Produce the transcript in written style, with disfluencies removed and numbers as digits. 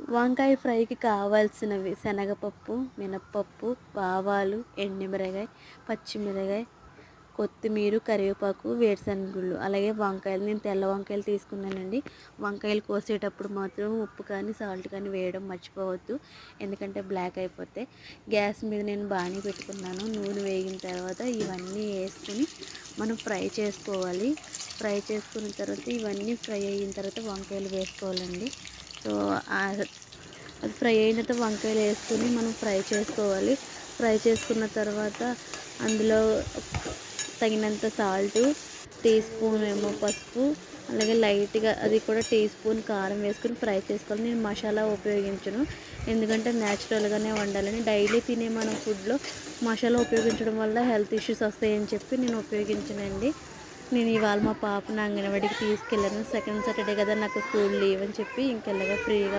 వంకాయ ఫ్రైకి కావాల్సినవి శనగపప్పు, మినప్పప్పు, ఆవాలు, ఎండుమిరగాయ, పచ్చిమిరగాయ, కొత్తిమీర, కరివేపాకు, వేరుశనగ గుళ్ళు, అలాగే వంకాయలు. నేను తెల్ల వంకాయలు తీసుకున్నానండి. వంకాయలు కోసేటప్పుడు మాత్రం ఉప్పు కానీ సాల్ట్ కానీ వేయడం మర్చిపోవద్దు, ఎందుకంటే బ్లాక్ అయిపోతే. గ్యాస్ మీద నేను బాణీ పెట్టుకున్నాను. నూనె వేగిన తర్వాత ఇవన్నీ వేసుకుని మనం ఫ్రై చేసుకోవాలి. ఫ్రై చేసుకున్న తర్వాత ఇవన్నీ ఫ్రై అయిన తర్వాత వంకాయలు వేసుకోవాలండి. సో అది ఫ్రై అయిన తర్వాత వంకాయలు వేసుకొని మనం ఫ్రై చేసుకోవాలి. ఫ్రై చేసుకున్న తర్వాత అందులో తగినంత సాల్టు, టీ స్పూన్ ఏమో పసుపు, అలాగే లైట్గా అది కూడా టీ స్పూన్ కారం వేసుకొని ఫ్రై చేసుకోవాలి. నేను మసాలా ఉపయోగించను, ఎందుకంటే న్యాచురల్గానే వండాలని. డైలీ తినే మనం ఫుడ్లో మసాలా ఉపయోగించడం వల్ల హెల్త్ ఇష్యూస్ వస్తాయని చెప్పి నేను ఉపయోగించనండి. నేను ఇవాళ మా పాపను అంగన్వాడికి తీసుకెళ్ళాను. సెకండ్ సాటర్డే కదా, నాకు స్కూల్ లీవ్ అని చెప్పి ఇంకెళ్ళగా ఫ్రీగా